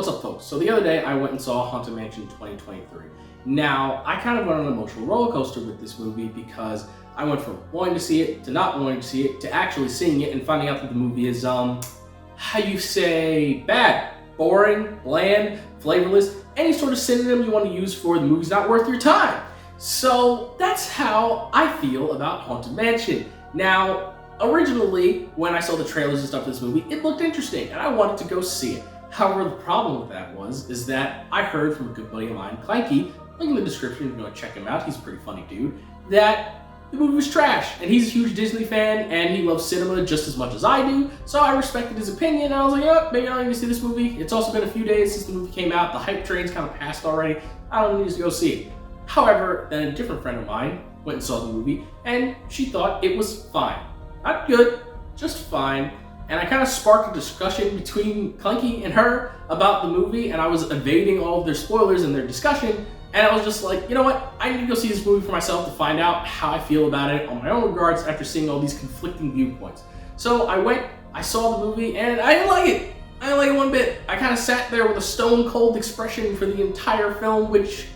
what's up, folks? So the other day I went and saw Haunted Mansion 2023. Now, I kind of went on an emotional roller coaster with this movie because I went from wanting to see it to not wanting to see it to actually seeing it and finding out that the movie is, how you say, bad, boring, bland, flavorless, any sort of synonym you want to use for the movie's not worth your time. So that's how I feel about Haunted Mansion. Now, originally, when I saw the trailers and stuff for this movie, it looked interesting and I wanted to go see it. However, the problem with that is that I heard from a good buddy of mine, Clanky, link in the description if you want to check him out, he's a pretty funny dude, that the movie was trash. And he's a huge Disney fan and he loves cinema just as much as I do, so I respected his opinion and I was like, oh, maybe I don't need to see this movie. It's also been a few days since the movie came out, the hype train's kind of passed already, I don't need to go see it. However, then a different friend of mine went and saw the movie and she thought it was fine. Not good, just fine. And I kind of sparked a discussion between Clanky and her about the movie, and I was evading all of their spoilers in their discussion, and I was just like, you know what, I need to go see this movie for myself to find out how I feel about it on my own regards after seeing all these conflicting viewpoints. So I went, I saw the movie, and I didn't like it. I didn't like it one bit. I kind of sat there with a stone cold expression for the entire film, which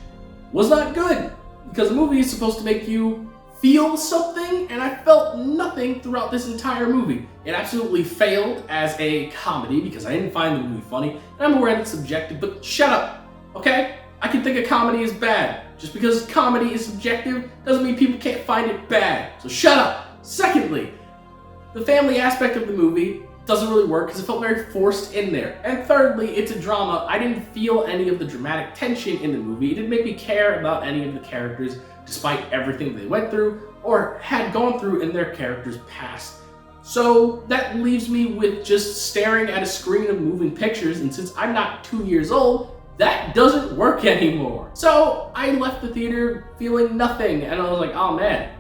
was not good, because the movie is supposed to make you feel something, and I felt nothing throughout this entire movie. It absolutely failed as a comedy because I didn't find the movie funny, and I'm aware that's subjective, but shut up, okay? I can think a comedy is bad. Just because comedy is subjective doesn't mean people can't find it bad, so shut up. Secondly, the family aspect of the movie doesn't really work because it felt very forced in there. And thirdly, it's a drama. I didn't feel any of the dramatic tension in the movie. It didn't make me care about any of the characters despite everything they went through or had gone through in their characters' past. So that leaves me with just staring at a screen of moving pictures, and since I'm not 2 years old, that doesn't work anymore. So I left the theater feeling nothing, and I was like, oh man,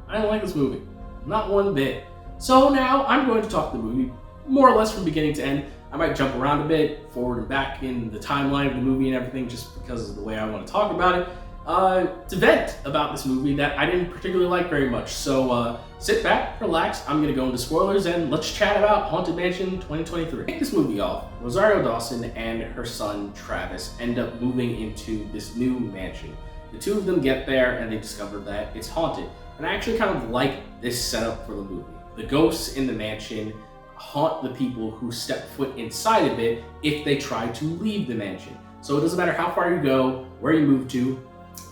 I don't like this movie. Not one bit. So now I'm going to talk the movie more or less from beginning to end. I might jump around a bit, forward and back in the timeline of the movie and everything, just because of the way I want to talk about it. To vent about this movie that I didn't particularly like very much. So sit back, relax, I'm going to go into spoilers, and let's chat about Haunted Mansion 2023. To kick this movie off, Rosario Dawson and her son Travis end up moving into this new mansion. The two of them get there and they discover that it's haunted. And I actually kind of like this setup for the movie. The ghosts in the mansion haunt the people who step foot inside of it if they try to leave the mansion. So it doesn't matter how far you go, where you move to,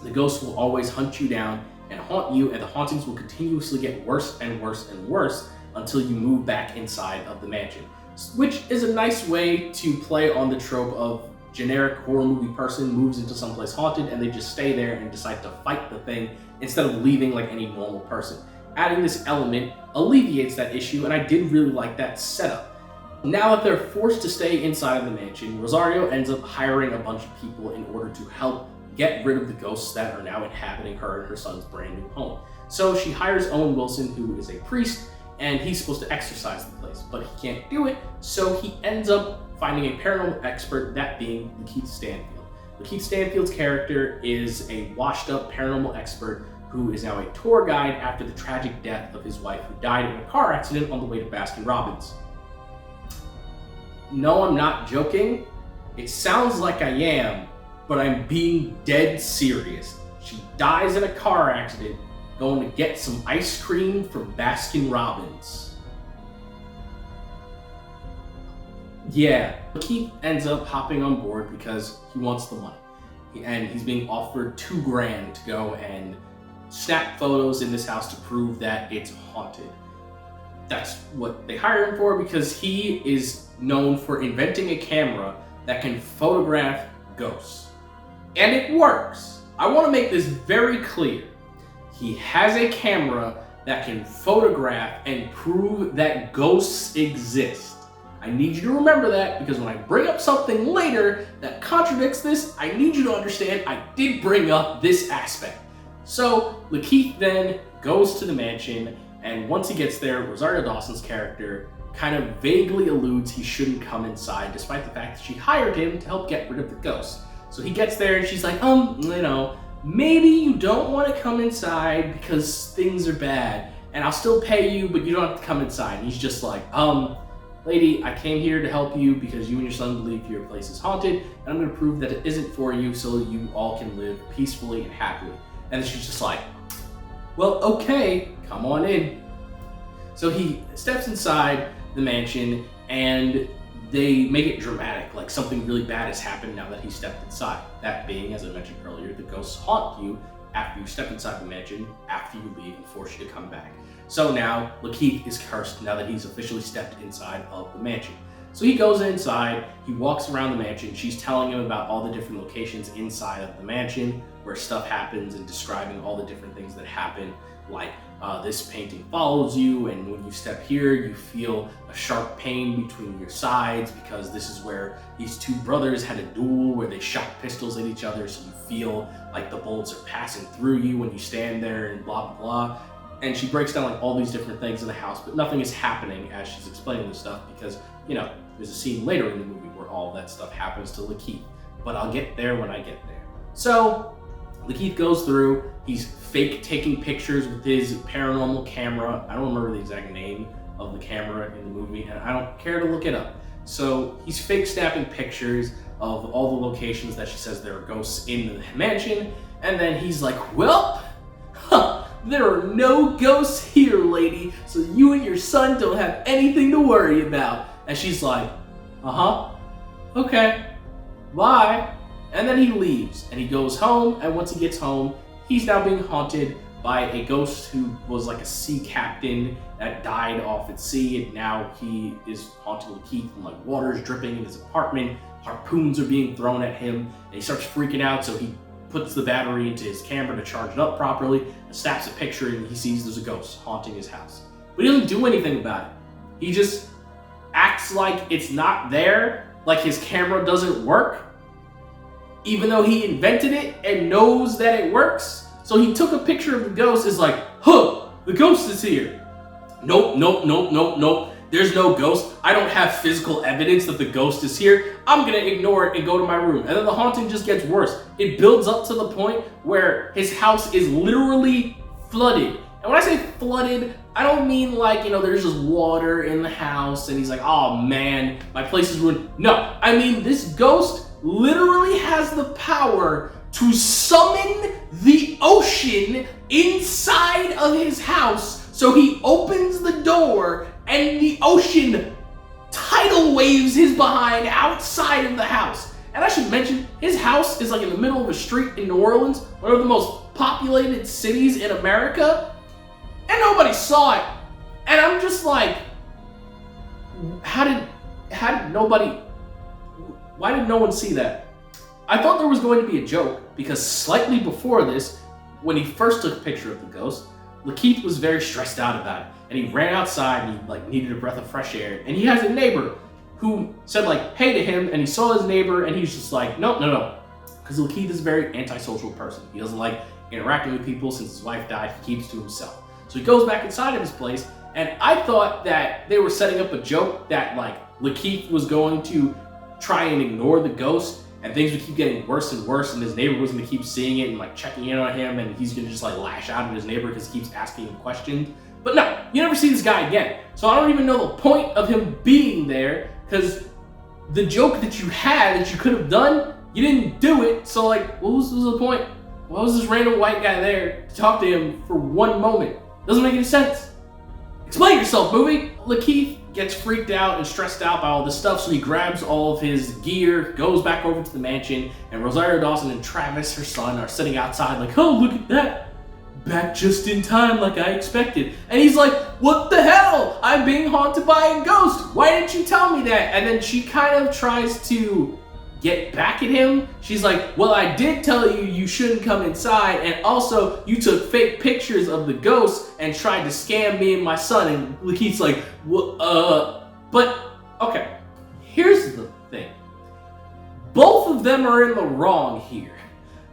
the ghosts will always hunt you down and haunt you, and the hauntings will continuously get worse and worse and worse until you move back inside of the mansion. Which is a nice way to play on the trope of generic horror movie person moves into someplace haunted and they just stay there and decide to fight the thing instead of leaving like any normal person. Adding this element alleviates that issue, and I did really like that setup. Now that they're forced to stay inside of the mansion, Rosario ends up hiring a bunch of people in order to help get rid of the ghosts that are now inhabiting her and her son's brand new home. So she hires Owen Wilson, who is a priest, and he's supposed to exorcise the place, but he can't do it, so he ends up finding a paranormal expert, that being Lakeith Stanfield. Lakeith Stanfield's character is a washed-up paranormal expert who is now a tour guide after the tragic death of his wife, who died in a car accident on the way to Baskin-Robbins. No, I'm not joking. It sounds like I am, but I'm being dead serious. She dies in a car accident going to get some ice cream from Baskin-Robbins. Yeah, Keith ends up hopping on board because he wants the money. And he's being offered $2,000 to go and snap photos in this house to prove that it's haunted. That's what they hire him for because he is known for inventing a camera that can photograph ghosts. And it works. I want to make this very clear. He has a camera that can photograph and prove that ghosts exist. I need you to remember that because when I bring up something later that contradicts this, I need you to understand I did bring up this aspect. So Lakeith then goes to the mansion, and once he gets there, Rosario Dawson's character kind of vaguely alludes he shouldn't come inside despite the fact that she hired him to help get rid of the ghosts. So he gets there and she's like, maybe you don't want to come inside because things are bad and I'll still pay you, but you don't have to come inside. And he's just like, lady, I came here to help you because you and your son believe your place is haunted, and I'm going to prove that it isn't for you so you all can live peacefully and happily. And she's just like, well, okay, come on in. So he steps inside the mansion, and they make it dramatic, like something really bad has happened now that he stepped inside. That being, as I mentioned earlier, the ghosts haunt you after you step inside the mansion, after you leave, and force you to come back. So now, Lakeith is cursed now that he's officially stepped inside of the mansion. So he goes inside, he walks around the mansion, she's telling him about all the different locations inside of the mansion where stuff happens and describing all the different things that happen, like this painting follows you, and when you step here, you feel a sharp pain between your sides because this is where these two brothers had a duel where they shot pistols at each other, so you feel like the bullets are passing through you when you stand there and blah, blah, blah. And she breaks down like all these different things in the house, but nothing is happening as she's explaining this stuff because, you know, there's a scene later in the movie where all that stuff happens to Lakeith. But I'll get there when I get there. So Lakeith goes through, he's fake taking pictures with his paranormal camera. I don't remember the exact name of the camera in the movie, and I don't care to look it up. So he's fake snapping pictures of all the locations that she says there are ghosts in the mansion, and then he's like, well, there are no ghosts here, lady, so you and your son don't have anything to worry about. And she's like, okay, bye. And then he leaves, and he goes home, and once he gets home, he's now being haunted by a ghost who was like a sea captain that died off at sea, and now he is haunting Lakeith, and like water's dripping in his apartment, harpoons are being thrown at him, and he starts freaking out, so he puts the battery into his camera to charge it up properly, and snaps a picture, and he sees there's a ghost haunting his house. But he doesn't do anything about it. He just acts like it's not there, like his camera doesn't work, even though he invented it and knows that it works. So he took a picture of the ghost, is like, the ghost is here. Nope. There's no ghost. I don't have physical evidence that the ghost is here. I'm gonna ignore it and go to my room. And then the haunting just gets worse. It builds up to the point where his house is literally flooded. And when I say flooded, I don't mean like, there's just water in the house and he's like, oh man, my place is ruined. No, I mean this ghost literally has the power to summon the ocean inside of his house. So he opens the door and the ocean tidal waves his behind outside of the house. And I should mention, his house is like in the middle of a street in New Orleans, one of the most populated cities in America, and nobody saw it. And I'm just like, why did no one see that? I thought there was going to be a joke because slightly before this, when he first took a picture of the ghost, Lakeith was very stressed out about it, and he ran outside and he needed a breath of fresh air, and he has a neighbor who said hey to him, and he saw his neighbor and he's just like, no, because Lakeith is a very antisocial person. He doesn't like interacting with people. Since his wife died, he keeps to himself. So he goes back inside of his place, and I thought that they were setting up a joke that Lakeith was going to try and ignore the ghost, and things would keep getting worse and worse, and his neighbor was going to keep seeing it and checking in on him, and he's going to just lash out at his neighbor because he keeps asking him questions. But no, you never see this guy again. So I don't even know the point of him being there, because the joke that you had that you could have done, you didn't do it. So what was the point? Why was this random white guy there to talk to him for one moment? Doesn't make any sense. Explain yourself, movie. Lakeith gets freaked out and stressed out by all this stuff, so he grabs all of his gear, goes back over to the mansion, and Rosario Dawson and Travis, her son, are sitting outside oh, look at that. Back just in time like I expected. And he's like, what the hell? I'm being haunted by a ghost. Why didn't you tell me that? And then she kind of tries to get back at him. She's like, well, I did tell you you shouldn't come inside, and also you took fake pictures of the ghost and tried to scam me and my son. And Lakeith's like, but okay, here's the thing. Both of them are in the wrong here,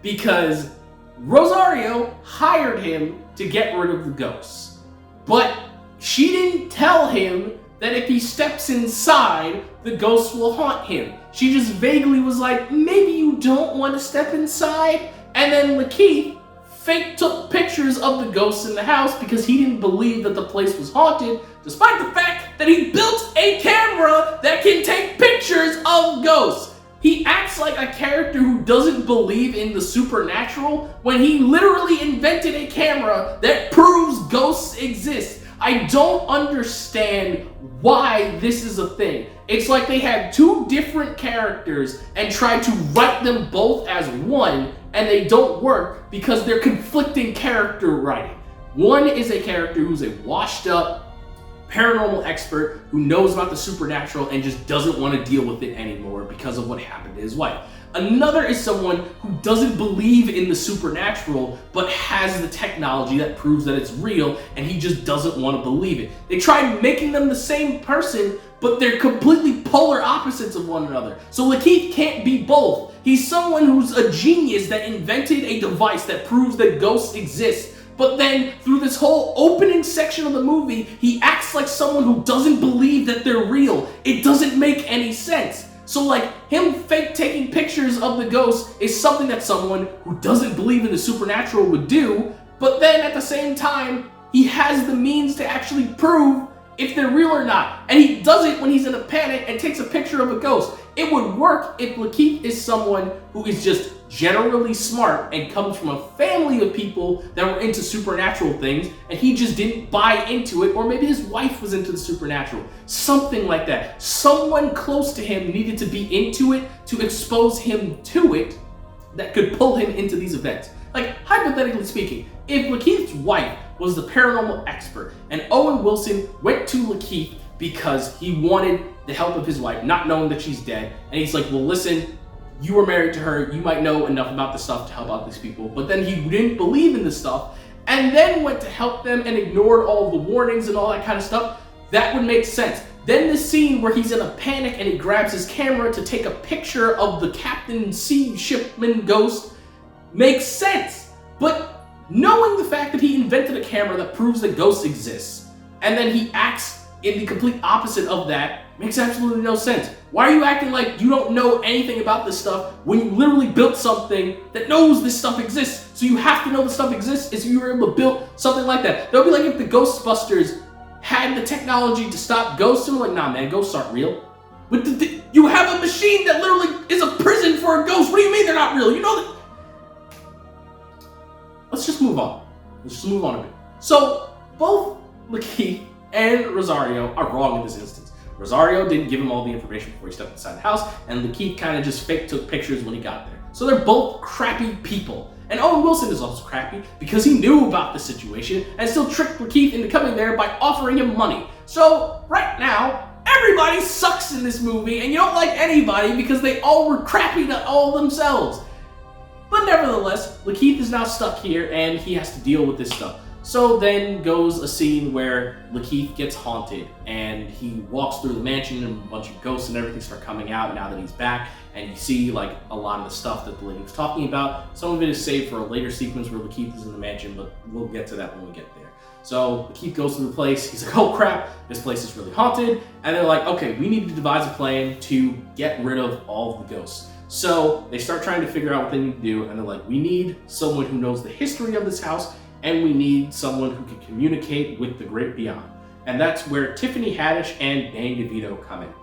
because Rosario hired him to get rid of the ghosts, but she didn't tell him that if he steps inside, the ghost will haunt him. She just vaguely was like, maybe you don't want to step inside. And then Lakeith fake took pictures of the ghosts in the house because he didn't believe that the place was haunted, despite the fact that he built a camera that can take pictures of ghosts. He acts like a character who doesn't believe in the supernatural when he literally invented a camera that proves ghosts exist. I don't understand why this is a thing. It's like they had two different characters and tried to write them both as one, and they don't work because they're conflicting character writing. One is a character who's a washed up paranormal expert who knows about the supernatural and just doesn't want to deal with it anymore because of what happened to his wife. Another is someone who doesn't believe in the supernatural but has the technology that proves that it's real, and he just doesn't want to believe it. They tried making them the same person, but they're completely polar opposites of one another. So Lakeith can't be both. He's someone who's a genius that invented a device that proves that ghosts exist, but then through this whole opening section of the movie, he acts like someone who doesn't believe that they're real. It doesn't make any sense. So like, him fake taking pictures of the ghosts is something that someone who doesn't believe in the supernatural would do, but then at the same time, he has the means to actually prove if they're real or not. And he does it when he's in a panic and takes a picture of a ghost. It would work if Lakeith is someone who is just generally smart and comes from a family of people that were into supernatural things, and he just didn't buy into it, or maybe his wife was into the supernatural. Something like that. Someone close to him needed to be into it to expose him to it that could pull him into these events. Like, hypothetically speaking, if Lakeith's wife was the paranormal expert and Owen Wilson went to Lakeith because he wanted the help of his wife, not knowing that she's dead, and he's like, well, listen, you were married to her, you might know enough about this stuff to help out these people, but then he didn't believe in this stuff, and then went to help them and ignored all the warnings and all that kind of stuff, that would make sense. Then the scene where he's in a panic and he grabs his camera to take a picture of the Captain Sea Shipman ghost makes sense. But knowing the fact that he invented a camera that proves that ghosts exist, and then he acts in the complete opposite of that, makes absolutely no sense. Why are you acting like you don't know anything about this stuff when you literally built something that knows this stuff exists? So you have to know this stuff exists if you were able to build something like that. That would be like if the Ghostbusters had the technology to stop ghosts, and we're like, nah man, ghosts aren't real. But you have a machine that literally is a prison for a ghost. What do you mean they're not real? You know that. Let's just move on. Let's just move on a bit. So both Lakeith and Rosario are wrong in this instance. Rosario didn't give him all the information before he stepped inside the house, and Lakeith kind of just fake took pictures when he got there. So they're both crappy people. And Owen Wilson is also crappy because he knew about the situation and still tricked Lakeith into coming there by offering him money. So right now, everybody sucks in this movie, and you don't like anybody because they all were crappy to all themselves. But nevertheless, Lakeith is now stuck here and he has to deal with this stuff. So then goes a scene where Lakeith gets haunted and he walks through the mansion and a bunch of ghosts and everything start coming out now that he's back, and you see like a lot of the stuff that the lady was talking about. Some of it is saved for a later sequence where Lakeith is in the mansion, but we'll get to that when we get there. So Lakeith goes to the place, he's like, oh crap, this place is really haunted, and they're like, okay, we need to devise a plan to get rid of all of the ghosts. So they start trying to figure out what they need to do, and they're like, we need someone who knows the history of this house, and we need someone who can communicate with the great beyond. And that's where Tiffany Haddish and Danny DeVito come in.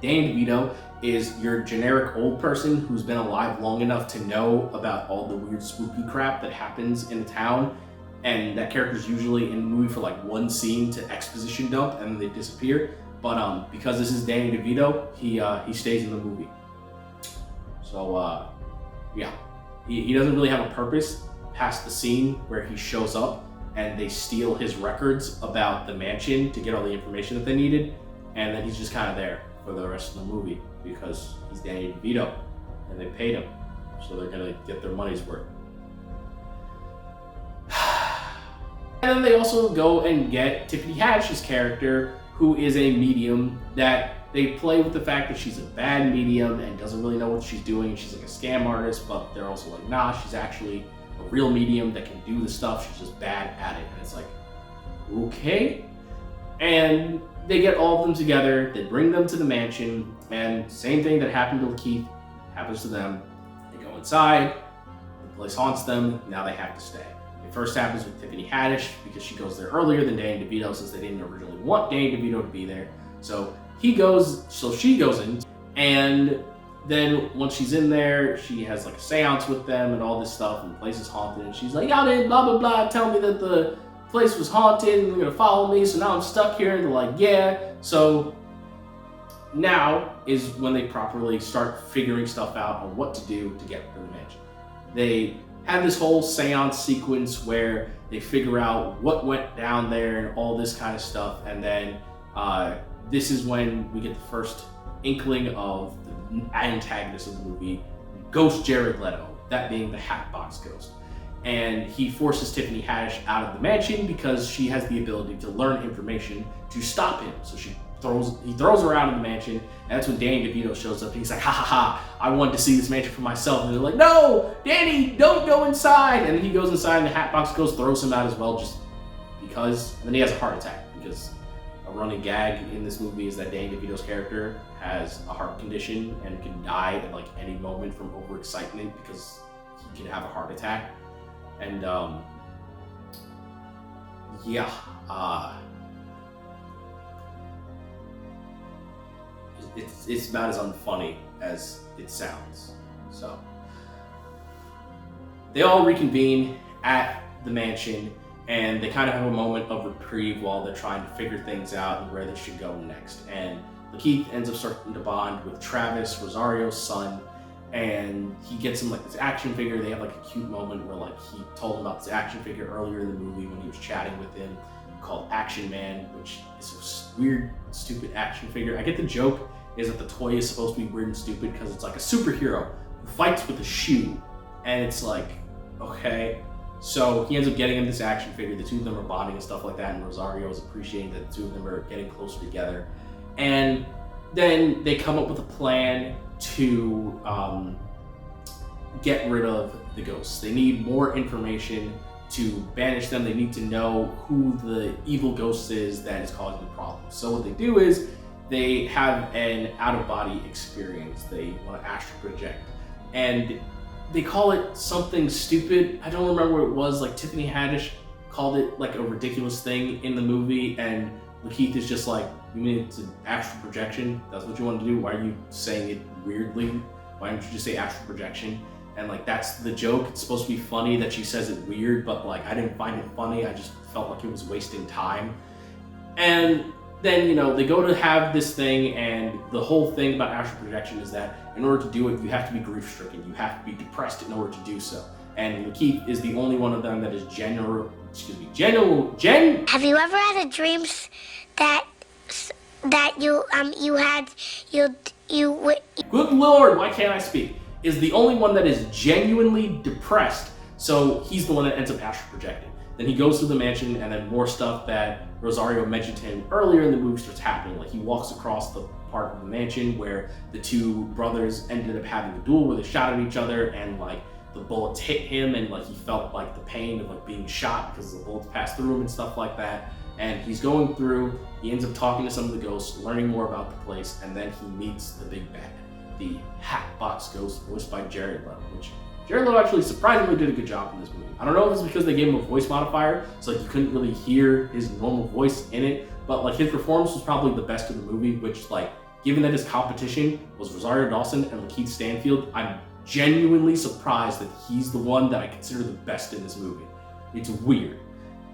Danny DeVito is your generic old person who's been alive long enough to know about all the weird spooky crap that happens in the town, and that character's usually in the movie for like one scene to exposition dump and then they disappear. But because this is Danny DeVito, he stays in the movie. So yeah, he doesn't really have a purpose past the scene where he shows up and they steal his records about the mansion to get all the information that they needed, and then he's just kind of there for the rest of the movie because he's Danny DeVito and they paid him, so they're gonna get their money's worth. And then they also go and get Tiffany Haddish's character, who is a medium that they play with the fact that she's a bad medium and doesn't really know what she's doing. She's like a scam artist, but they're also like, nah, she's actually a real medium that can do the stuff. She's just bad at it. And it's like, okay. And they get all of them together. They bring them to the mansion, and same thing that happened to Lakeith happens to them. They go inside. The place haunts them, now they have to stay. It first happens with Tiffany Haddish because she goes there earlier than Danny DeVito since they didn't originally want Danny DeVito to be there. So she goes in, and then once she's in there, she has like a seance with them and all this stuff, and the place is haunted, and she's like, y'all didn't blah blah blah tell me that the place was haunted and they're gonna follow me, so now I'm stuck here. And they're like, yeah. So now is when they properly start figuring stuff out on what to do to get to the mansion. They have this whole seance sequence where they figure out what went down there and all this kind of stuff, and then this is when we get the first inkling of the antagonist of the movie, Ghost Jared Leto, that being the Hatbox Ghost. And he forces Tiffany Haddish out of the mansion because she has the ability to learn information to stop him. So he throws her out of the mansion, and that's when Danny DeVito shows up, and he's like, ha ha ha, I wanted to see this mansion for myself. And they're like, no, Danny, don't go inside. And then he goes inside, and the Hatbox Ghost throws him out as well, just because. And then he has a heart attack, because a running gag in this movie is that Danny DeVito's character has a heart condition and can die at like any moment from overexcitement because he can have a heart attack. And it's about as unfunny as it sounds. So they all reconvene at the mansion, and they kind of have a moment of reprieve while they're trying to figure things out and where they should go next. And Lakeith ends up starting to bond with Travis, Rosario's son, and he gets him like this action figure. They have like a cute moment where like he told him about this action figure earlier in the movie when he was chatting with him, called Action Man, which is a weird, stupid action figure. I get the joke is that the toy is supposed to be weird and stupid because it's like a superhero who fights with a shoe, and it's like, okay. So he ends up getting him this action figure. The two of them are bonding and stuff like that, and Rosario is appreciating that the two of them are getting closer together. And then they come up with a plan to get rid of the ghosts. They need more information to banish them. They need to know who the evil ghost is that is causing the problem. So what they do is they have an out-of-body experience. They want to astral project, and they call it something stupid. I don't remember what it was. Like Tiffany Haddish called it like a ridiculous thing in the movie, and Lakeith is just like, you mean it's an astral projection? That's what you want to do? Why are you saying it weirdly? Why don't you just say astral projection? And like, that's the joke. It's supposed to be funny that she says it weird, but like, I didn't find it funny. I just felt like it was wasting time. And then, you know, they go to have this thing, and the whole thing about astral projection is that in order to do it, you have to be grief-stricken. You have to be depressed in order to do so. And Lakeith is the only one of them that is Have you ever had a dream that Good Lord, why can't I speak? Is the only one that is genuinely depressed. So he's the one that ends up astral projecting. Then he goes through the mansion, and then more stuff that Rosario mentioned to him earlier in the movie starts happening. Like he walks across the part of the mansion where the two brothers ended up having a duel where they shot at each other, and like the bullets hit him, and like he felt like the pain of like being shot because the bullets passed through him and stuff like that. And he's going through, he ends up talking to some of the ghosts, learning more about the place, and then he meets the big bad, the Hatbox Ghost, voiced by Jared Leto, which Jared Leto actually surprisingly did a good job in this movie. I don't know if it's because they gave him a voice modifier, so like you couldn't really hear his normal voice in it, but like his performance was probably the best of the movie, which like, given that his competition was Rosario Dawson and Lakeith Stanfield, I'm genuinely surprised that he's the one that I consider the best in this movie. It's weird.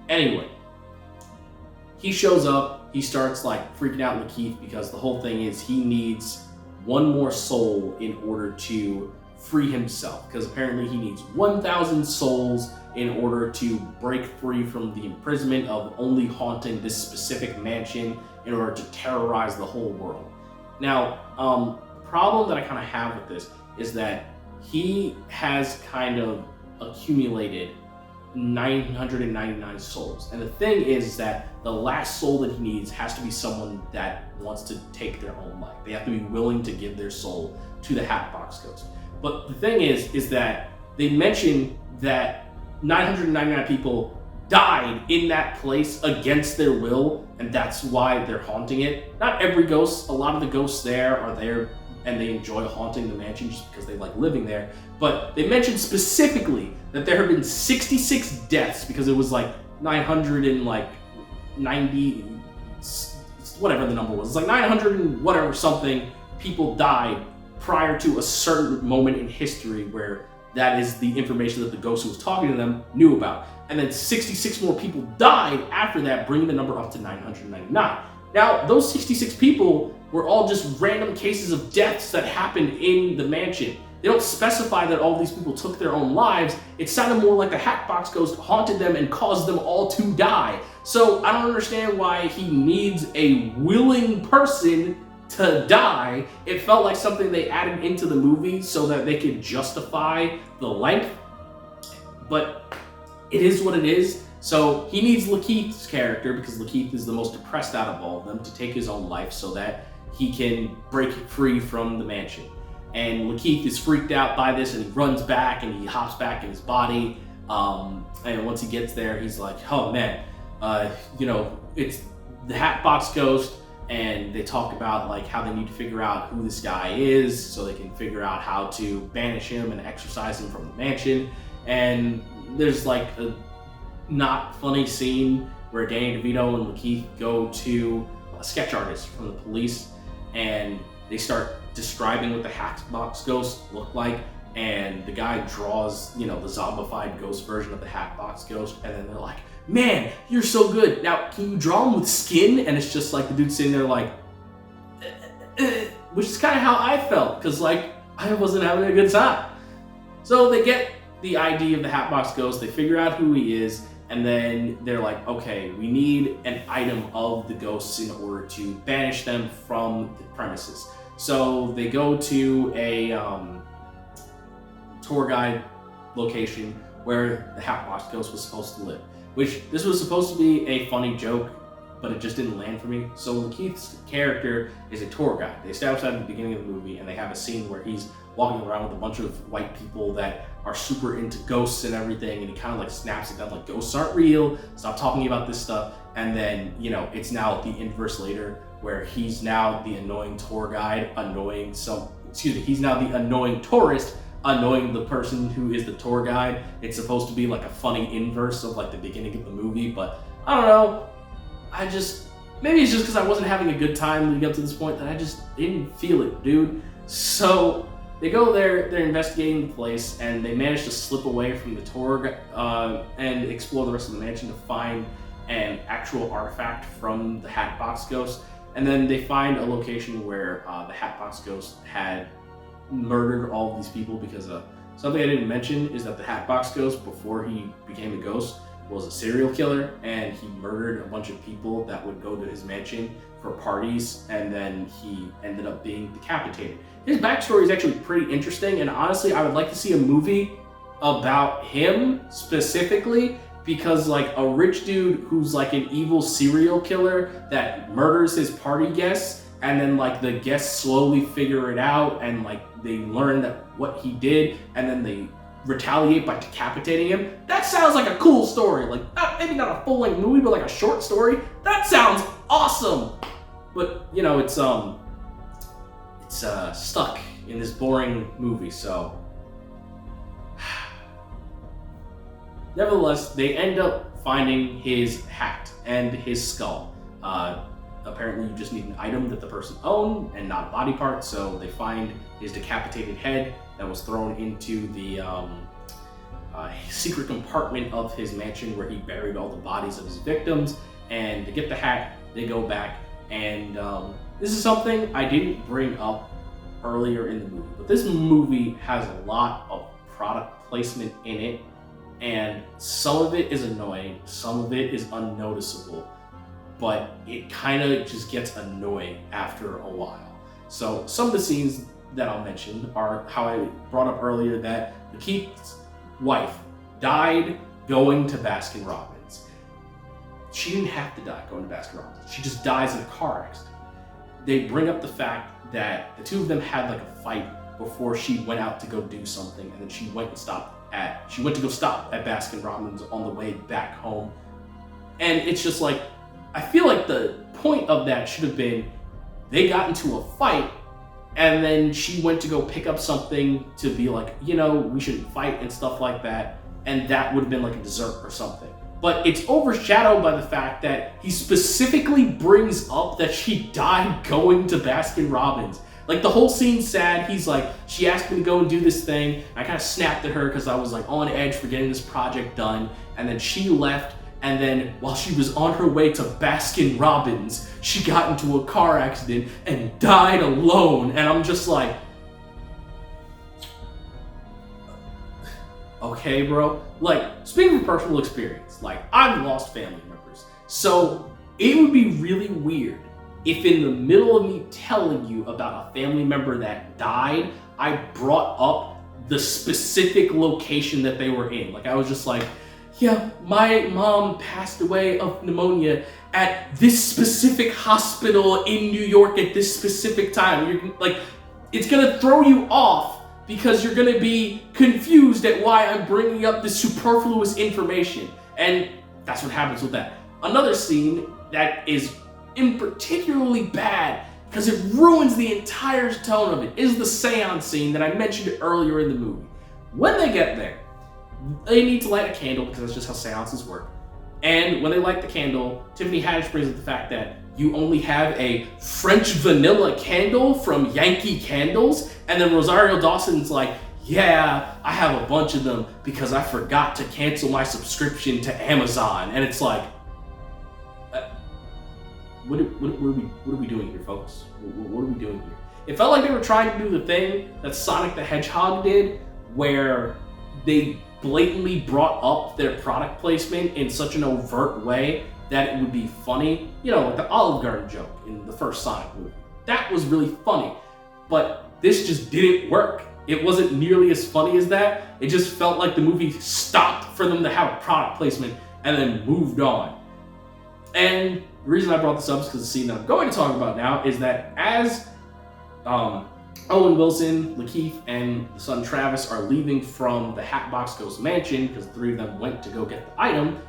Anyway, he shows up, he starts like freaking out Lakeith because the whole thing is he needs one more soul in order to free himself, because apparently he needs 1,000 souls in order to break free from the imprisonment of only haunting this specific mansion in order to terrorize the whole world. Now, the problem that I kind of have with this is that he has kind of accumulated 999 souls. And the thing is that the last soul that he needs has to be someone that wants to take their own life. They have to be willing to give their soul to the Hatbox Ghost. But the thing is that they mention that 999 people died in that place against their will, and that's why they're haunting it. Not every ghost, a lot of the ghosts there are there and they enjoy haunting the mansion just because they like living there. But they mentioned specifically that there have been 66 deaths because it was like 990, whatever the number was. It's like 900 and whatever something people died prior to a certain moment in history where that is the information that the ghost who was talking to them knew about. And then 66 more people died after that, bringing the number up to 999. Now, those 66 people were all just random cases of deaths that happened in the mansion. They don't specify that all these people took their own lives. It sounded more like the Hatbox Ghost haunted them and caused them all to die. So I don't understand why he needs a willing person to die. It felt like something they added into the movie so that they could justify the length. But it is what it is. So he needs Lakeith's character, because Lakeith is the most depressed out of all of them, to take his own life so that he can break free from the mansion. And Lakeith is freaked out by this, and he runs back and he hops back in his body. And once he gets there, he's like, oh man, it's the Hatbox Ghost. And they talk about like how they need to figure out who this guy is so they can figure out how to banish him and exorcise him from the mansion. And there's like a not funny scene where Danny DeVito and Lakeith go to a sketch artist from the police, and they start describing what the Hatbox Ghost looked like, and the guy draws, the zombified ghost version of the Hatbox Ghost, and then they're like, man, you're so good. Now, can you draw him with skin? And it's just like the dude sitting there like, which is kind of how I felt, because like I wasn't having a good time. So they get the ID of the Hatbox Ghost, they figure out who he is, and then they're like, okay, we need an item of the ghosts in order to banish them from the premises. So they go to a tour guide location where the Hatbox Ghost was supposed to live. Which, this was supposed to be a funny joke, but it just didn't land for me. So Lakeith's character is a tour guide. They establish that at the beginning of the movie, and they have a scene where he's walking around with a bunch of white people that are super into ghosts and everything, and he kind of like snaps it down like, ghosts aren't real, stop talking about this stuff. And then, it's now the inverse later, where he's now the annoying tour guide, he's now the annoying tourist, annoying the person who is the tour guide. It's supposed to be like a funny inverse of like the beginning of the movie, but I don't know. Maybe it's just because I wasn't having a good time leading up to this point that I just didn't feel it, dude. So they go there, they're investigating the place, and they manage to slip away from the tour and explore the rest of the mansion to find an actual artifact from the Hatbox Ghost. And then they find a location where the Hatbox Ghost had murdered all of these people, because something I didn't mention is that the Hatbox Ghost, before he became a ghost, was a serial killer, and he murdered a bunch of people that would go to his mansion for parties, and then he ended up being decapitated. His backstory is actually pretty interesting, and honestly, I would like to see a movie about him specifically, because like a rich dude who's like an evil serial killer that murders his party guests, and then like the guests slowly figure it out, and like they learn that what he did, and then they retaliate by decapitating him. That sounds like a cool story. Like maybe not a full-length movie, but like a short story. That sounds awesome. But it's stuck in this boring movie. So nevertheless, they end up finding his hat and his skull. Apparently, you just need an item that the person owned and not a body part. So they find his decapitated head that was thrown into the secret compartment of his mansion where he buried all the bodies of his victims. And to get the hat, they go back. And this is something I didn't bring up earlier in the movie, but this movie has a lot of product placement in it. And some of it is annoying, some of it is unnoticeable, but it kind of just gets annoying after a while. So some of the scenes that I'll mention are how I brought up earlier that Lakeith's wife died going to Baskin Robbins. She didn't have to die going to Baskin Robbins. She just dies in a car accident. They bring up the fact that the two of them had like a fight before she went out to go do something, and then she went to go stop at Baskin Robbins on the way back home. And it's just like, I feel like the point of that should have been they got into a fight and then she went to go pick up something to be like, we shouldn't fight and stuff like that, and that would have been like a dessert or something. But it's overshadowed by the fact that he specifically brings up that she died going to Baskin Robbins. Like, the whole scene's sad. He's like, she asked me to go and do this thing. I kind of snapped at her because I was like on edge for getting this project done. And then she left. And then while she was on her way to Baskin Robbins, she got into a car accident and died alone. And I'm just like, okay, bro. Like, speaking of personal experience, like, I've lost family members. So it would be really weird if in the middle of me telling you about a family member that died, I brought up the specific location that they were in. Like, I was just like, yeah, my mom passed away of pneumonia at this specific hospital in New York at this specific time. You're like, it's gonna throw you off because you're gonna be confused at why I'm bringing up this superfluous information. And that's what happens with that. Another scene that is in particularly bad because it ruins the entire tone of it is the seance scene that I mentioned earlier in the movie. When they get there, they need to light a candle because that's just how seances work. And when they light the candle, Tiffany Haddish brings up the fact that you only have a French vanilla candle from Yankee Candles, and then Rosario Dawson's like, yeah, I have a bunch of them because I forgot to cancel my subscription to Amazon. And it's like, what are we doing here, folks? What are we doing here? It felt like they were trying to do the thing that Sonic the Hedgehog did, where they blatantly brought up their product placement in such an overt way that it would be funny. Like the Olive Garden joke in the first Sonic movie. That was really funny. But this just didn't work. It wasn't nearly as funny as that. It just felt like the movie stopped for them to have a product placement and then moved on. And the reason I brought this up is because the scene that I'm going to talk about now is that as Owen Wilson, Lakeith, and the son Travis are leaving from the Hatbox Ghost Mansion, because the three of them went to go get the item,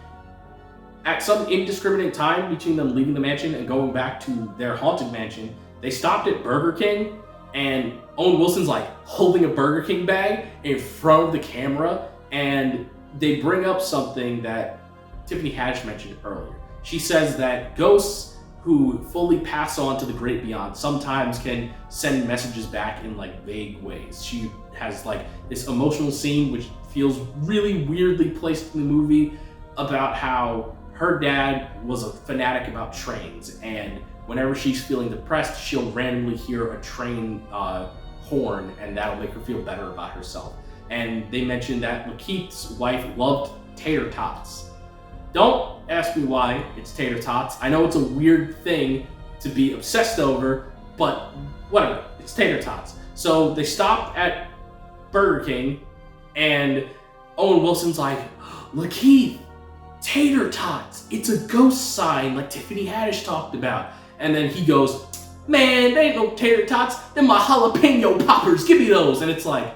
at some indiscriminate time between them leaving the mansion and going back to their haunted mansion, they stopped at Burger King, and Owen Wilson's like holding a Burger King bag in front of the camera, and they bring up something that Tiffany Haddish mentioned earlier. She says that ghosts who fully pass on to the great beyond sometimes can send messages back in like vague ways. She has like this emotional scene which feels really weirdly placed in the movie about how her dad was a fanatic about trains, and whenever she's feeling depressed, she'll randomly hear a train horn, and that'll make her feel better about herself. And they mentioned that Lakeith's wife loved tater tots. Don't ask me why it's tater tots. I know it's a weird thing to be obsessed over, but whatever, it's tater tots. So they stop at Burger King, and Owen Wilson's like, Lakeith, tater tots, it's a ghost sign like Tiffany Haddish talked about. And then he goes, man, they ain't no tater tots, they're my jalapeno poppers, give me those. And it's like,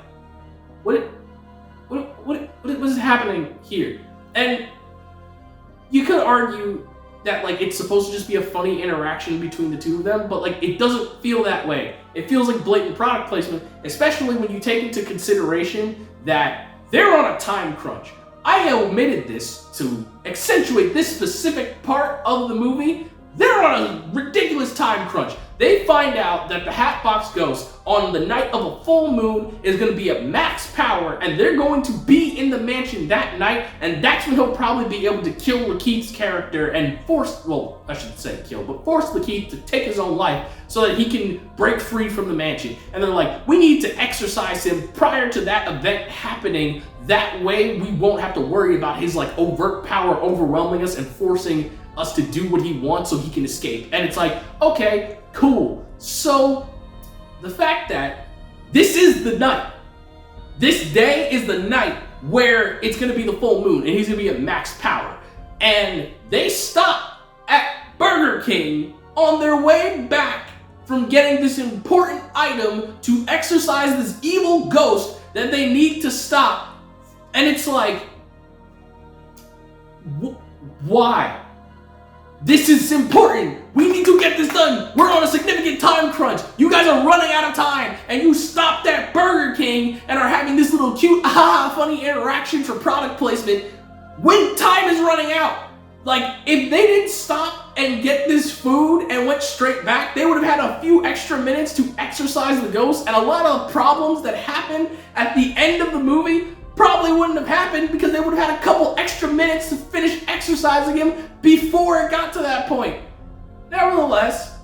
what is happening here? And you could argue that like it's supposed to just be a funny interaction between the two of them, but like it doesn't feel that way. It feels like blatant product placement, especially when you take into consideration that they're on a time crunch. I omitted this to accentuate this specific part of the movie. They're on a ridiculous time crunch. They find out that the Hatbox Ghost on the night of a full moon is going to be at max power, and they're going to be in the mansion that night, and that's when he'll probably be able to kill Lakeith's character and force Lakeith to take his own life so that he can break free from the mansion. And they're like, we need to exorcise him prior to that event happening. That way we won't have to worry about his like overt power overwhelming us and forcing us to do what he wants so he can escape. And it's like, okay, cool. So the fact that this is the night, this day is the night where it's going to be the full moon and he's going to be at max power, and they stop at Burger King on their way back from getting this important item to exorcise this evil ghost that they need to stop. And it's like, why? this is important. We need to get this done. We're on a significant time crunch. You guys are running out of time. And you stopped at Burger King and are having this little cute, funny interaction for product placement when time is running out. Like, if they didn't stop and get this food and went straight back, they would have had a few extra minutes to exorcise the ghost, and a lot of problems that happened at the end of the movie probably wouldn't have happened because they would have had a couple extra minutes to finish exorcising him before it got to that point. Nevertheless,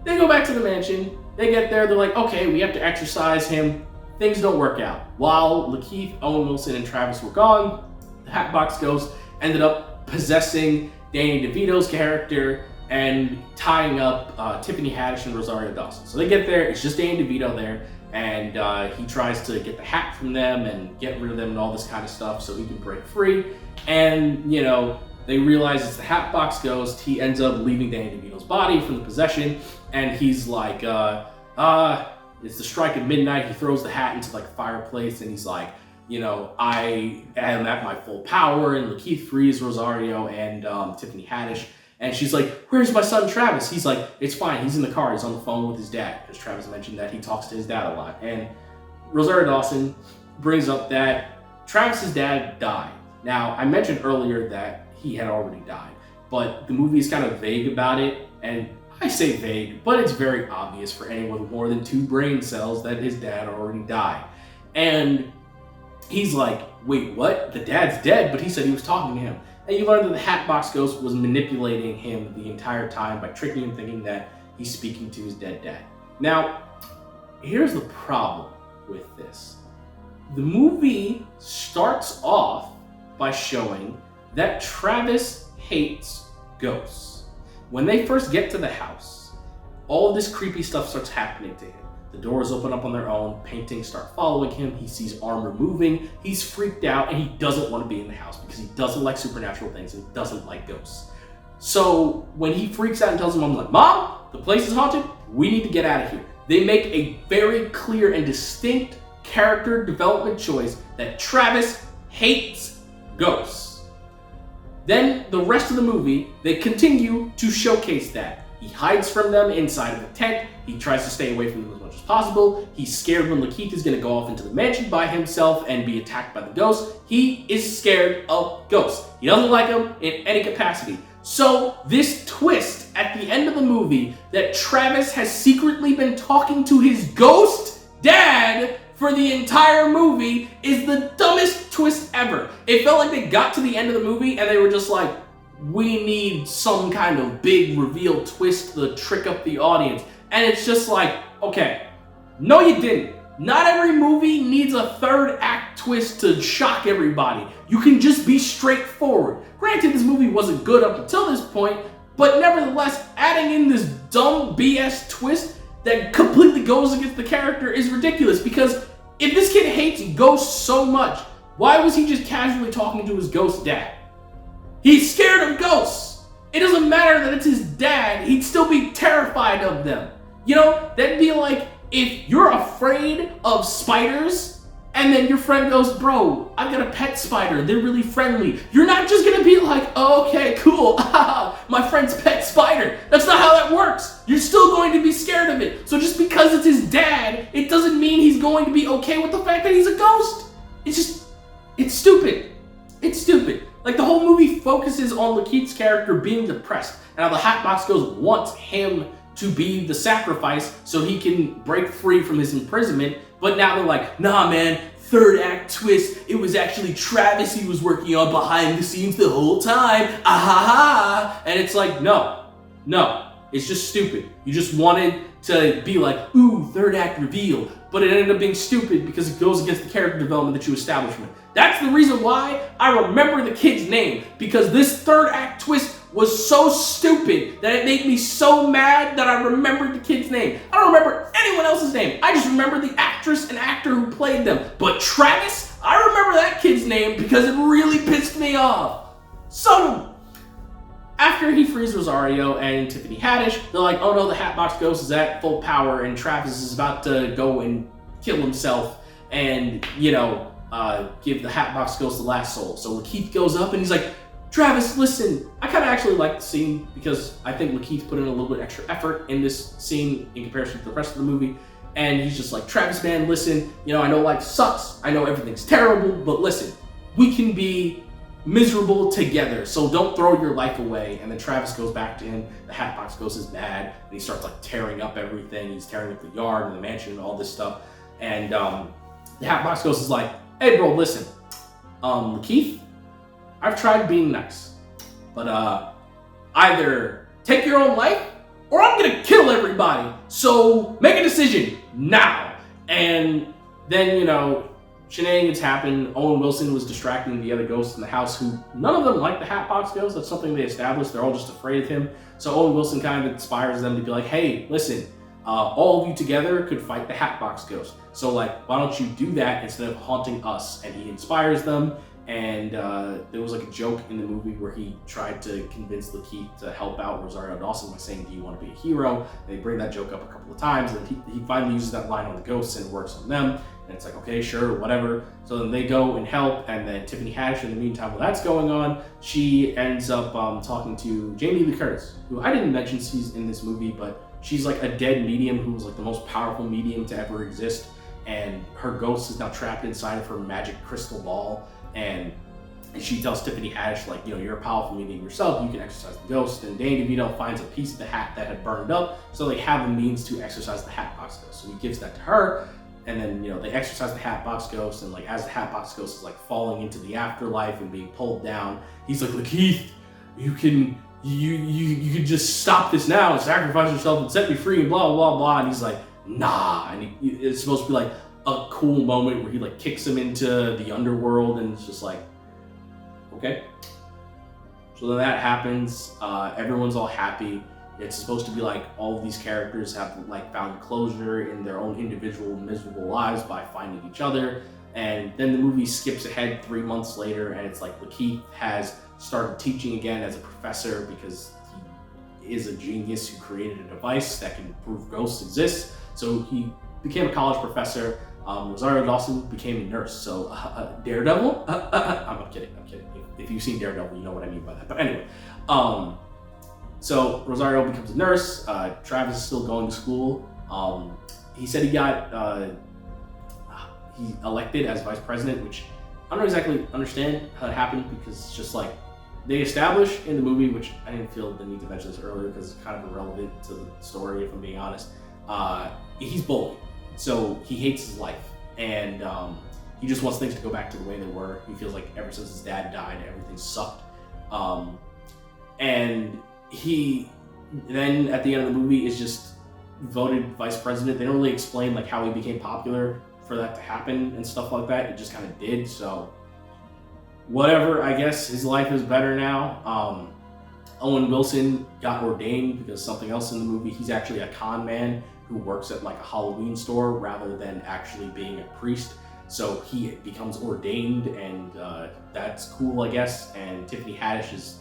they go back to the mansion. They get there, they're like, okay, we have to exorcise him. Things don't work out. While Lakeith, Owen Wilson, and Travis were gone, the Hatbox Ghost ended up possessing Danny DeVito's character and tying up Tiffany Haddish and Rosario Dawson. So they get there, it's just Danny DeVito there, and he tries to get the hat from them and get rid of them and all this kind of stuff so he can break free. And, you know, they realize it's the Hatbox Ghost. He ends up leaving Danny DeVito's body from the possession, and he's like, it's the strike of midnight. He throws the hat into like a fireplace, and he's like, you know, I am at my full power, and Lakeith frees Rosario and Tiffany Haddish. And she's like, where's my son Travis? He's like, it's fine, he's in the car, he's on the phone with his dad, because Travis mentioned that he talks to his dad a lot. And Rosario Dawson brings up that Travis's dad died. Now, I mentioned earlier that he had already died, but the movie is kind of vague about it, and I say vague, but it's very obvious for anyone with more than 2 brain cells that his dad already died. And he's like, wait, what? The dad's dead, but he said he was talking to him. And you learn that the Hatbox Ghost was manipulating him the entire time by tricking him, thinking that he's speaking to his dead dad. Now, here's the problem with this. The movie starts off by showing that Travis hates ghosts. When they first get to the house, all of this creepy stuff starts happening to him. The doors open up on their own, paintings start following him, he sees armor moving, he's freaked out, and he doesn't want to be in the house because he doesn't like supernatural things and he doesn't like ghosts. So when he freaks out and tells his mom, like, Mom, the place is haunted, we need to get out of here. They make a very clear and distinct character development choice that Travis hates ghosts. Then the rest of the movie, they continue to showcase that. He hides from them inside of a tent. He tries to stay away from them as much as possible. He's scared when Lakeith is going to go off into the mansion by himself and be attacked by the ghosts. He is scared of ghosts. He doesn't like them in any capacity. So this twist at the end of the movie that Travis has secretly been talking to his ghost dad for the entire movie is the dumbest twist ever. It felt like they got to the end of the movie and they were just like, we need some kind of big reveal twist to trick up the audience. And it's just like, okay, no you didn't. Not every movie needs a third act twist to shock everybody. You can just be straightforward. Granted, this movie wasn't good up until this point, but nevertheless, adding in this dumb BS twist that completely goes against the character is ridiculous, because if this kid hates ghosts so much, why was he just casually talking to his ghost dad? He's scared of ghosts. It doesn't matter that it's his dad, he'd still be terrified of them. You know, that'd be like if you're afraid of spiders and then your friend goes, bro, I've got a pet spider, they're really friendly. You're not just gonna be like, oh, okay, cool, my friend's pet spider. That's not how that works. You're still going to be scared of it. So just because it's his dad, it doesn't mean he's going to be okay with the fact that he's a ghost. It's stupid. It's stupid. Like, the whole movie focuses on Lakeith's character being depressed, and how the Hatbox Ghost wants him to be the sacrifice so he can break free from his imprisonment, but now they're like, nah man, third act twist, it was actually Travis he was working on behind the scenes the whole time, ah-ha-ha, and it's like, no, it's just stupid. You just wanted to be like, ooh, third act reveal, but it ended up being stupid because it goes against the character development that you established from it. That's the reason why I remember the kid's name, because this third act twist was so stupid that it made me so mad that I remembered the kid's name. I don't remember anyone else's name. I just remember the actress and actor who played them. But Travis, I remember that kid's name because it really pissed me off. So, after he frees Rosario and Tiffany Haddish, they're like, oh no, the Hatbox Ghost is at full power and Travis is about to go and kill himself and, you know, give the Hatbox Ghost the last soul. So Lakeith goes up and he's like, Travis, listen. I kind of actually like the scene because I think Lakeith put in a little bit extra effort in this scene in comparison to the rest of the movie. And he's just like, Travis, man, listen, I know life sucks. I know everything's terrible, but listen, we can be miserable together. So don't throw your life away. And then Travis goes back to him. The Hatbox Ghost is mad, and he starts like tearing up everything. He's tearing up the yard and the mansion and all this stuff. And the Hatbox Ghost is like, hey, bro, listen, Lakeith, I've tried being nice, but either take your own life or I'm gonna kill everybody. So make a decision now. And then, shenanigans happen. Owen Wilson was distracting the other ghosts in the house, who none of them like the Hatbox Ghost. That's something they established. They're all just afraid of him. So Owen Wilson kind of inspires them to be like, hey, listen, all of you together could fight the Hatbox Ghost. So like, why don't you do that instead of haunting us? And he inspires them. And there was like a joke in the movie where he tried to convince Lakeith to help out Rosario Dawson by saying, do you want to be a hero? And they bring that joke up a couple of times, and he finally uses that line on the ghosts and it works on them. And it's like, okay, sure, whatever. So then they go and help, and then Tiffany Haddish, in the meantime, while that's going on, she ends up talking to Jamie Lee Curtis, who I didn't mention she's in this movie, but she's like a dead medium who was like the most powerful medium to ever exist. And her ghost is now trapped inside of her magic crystal ball. And she tells Tiffany Haddish, like, you're a powerful medium yourself, you can exorcise the ghost. And Danny DeVito finds a piece of the hat that had burned up, so they have the means to exorcise the Hatbox Ghost. So he gives that to her, and then, they exorcise the Hatbox Ghost, and like, as the Hatbox Ghost is like falling into the afterlife and being pulled down, he's like, Lakeith, you can just stop this now and sacrifice yourself and set me free and blah, blah, blah. And he's like, nah. And it's supposed to be like a cool moment where he like kicks him into the underworld, and it's just like, okay. So then that happens. Everyone's all happy. It's supposed to be like all of these characters have like found closure in their own individual miserable lives by finding each other. And then the movie skips ahead 3 months later, and it's like Lakeith has started teaching again as a professor because he is a genius who created a device that can prove ghosts exist. So he became a college professor. Rosario Dawson became a nurse. So Daredevil? I'm kidding. If you've seen Daredevil, you know what I mean by that. But anyway, so Rosario becomes a nurse. Travis is still going to school. He said he got he elected as vice president, which I don't exactly understand how it happened, because it's just like they establish in the movie, which I didn't feel the need to mention this earlier because it's kind of irrelevant to the story, if I'm being honest. He's bullied. So he hates his life, and he just wants things to go back to the way they were. He feels like ever since his dad died, everything sucked. And he then at the end of the movie is just voted vice president. They don't really explain like how he became popular for that to happen and stuff like that. It just kind of did. So whatever, I guess his life is better now. Owen Wilson got ordained because something else in the movie. He's actually a con man who works at like a Halloween store rather than actually being a priest. So he becomes ordained, and that's cool, I guess. And Tiffany Haddish is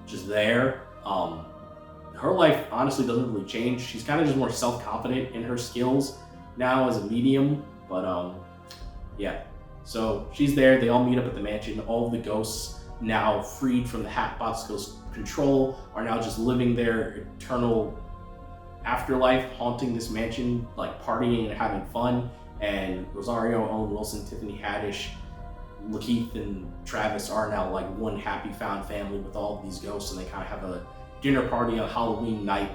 just there. Her life honestly doesn't really change. She's kind of just more self-confident in her skills now as a medium. But yeah, so she's there. They all meet up at the mansion. All of the ghosts, now freed from the Hatbox Ghost control, are now just living their eternal afterlife, haunting this mansion, like partying and having fun. And Rosario, Owen Wilson, Tiffany Haddish, Lakeith, and Travis are now like one happy found family with all of these ghosts, and they kind of have a dinner party on Halloween night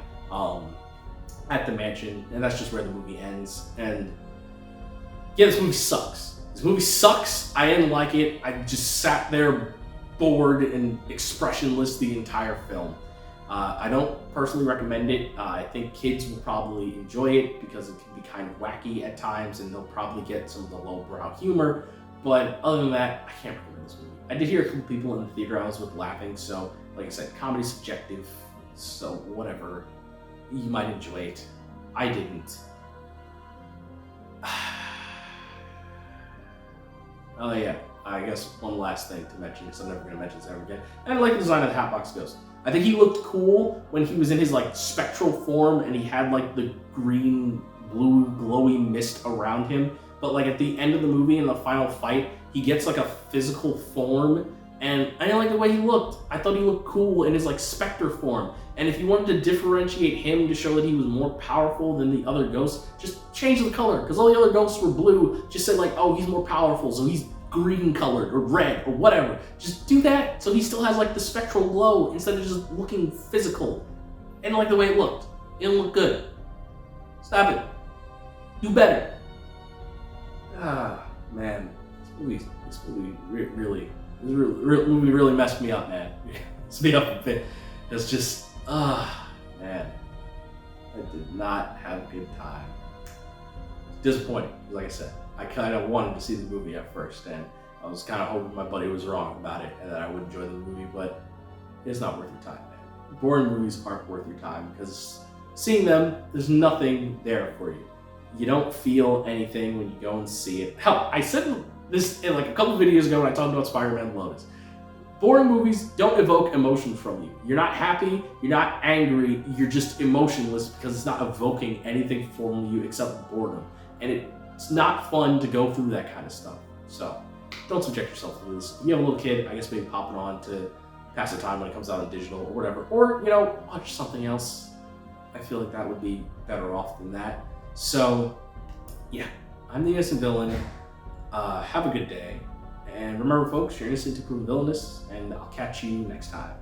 at the mansion, and that's just where the movie ends. And yeah, this movie sucks. This movie sucks. I didn't like it. I just sat there bored and expressionless the entire film. I don't personally recommend it. I think kids will probably enjoy it because it can be kind of wacky at times, and they'll probably get some of the lowbrow humor. But other than that, I can't recommend this movie. I did hear a couple people in the theater I was with laughing, so like I said, comedy's subjective, so whatever. You might enjoy it. I didn't. Oh yeah, I guess one last thing to mention, because I'm never going to mention this ever again. I like the design of the Hatbox Ghost. I think he looked cool when he was in his like spectral form and he had like the green, blue, glowy mist around him. But like at the end of the movie, in the final fight, he gets like a physical form And I didn't like the way he looked. I thought he looked cool in his like Spectre form. And if you wanted to differentiate him to show that he was more powerful than the other ghosts, just change the color. Because all the other ghosts were blue. Just say like, oh, he's more powerful, so he's green colored or red or whatever. Just do that so he still has like the spectral glow instead of just looking physical. I didn't like the way it looked. It didn't look good. Stop it. Do better. Ah, man. This movie really messed me up, man. Messed me up a bit. It's just, man. I did not have a good time. Disappointing, like I said. I kind of wanted to see the movie at first, and I was kind of hoping my buddy was wrong about it and that I would enjoy the movie, but it's not worth your time, man. Boring movies aren't worth your time because seeing them, there's nothing there for you. You don't feel anything when you go and see it. Hell, I said this in like a couple videos ago when I talked about Spider-Man Lotus. Boring movies don't evoke emotion from you. You're not happy, you're not angry, you're just emotionless because it's not evoking anything from you except boredom. And it's not fun to go through that kind of stuff. So don't subject yourself to this. If you have a little kid, I guess maybe pop it on to pass the time when it comes out on digital or whatever. Or, watch something else. I feel like that would be better off than that. So, yeah, I'm the innocent villain. Have a good day. And remember, folks, you're innocent to prove villainous, and I'll catch you next time.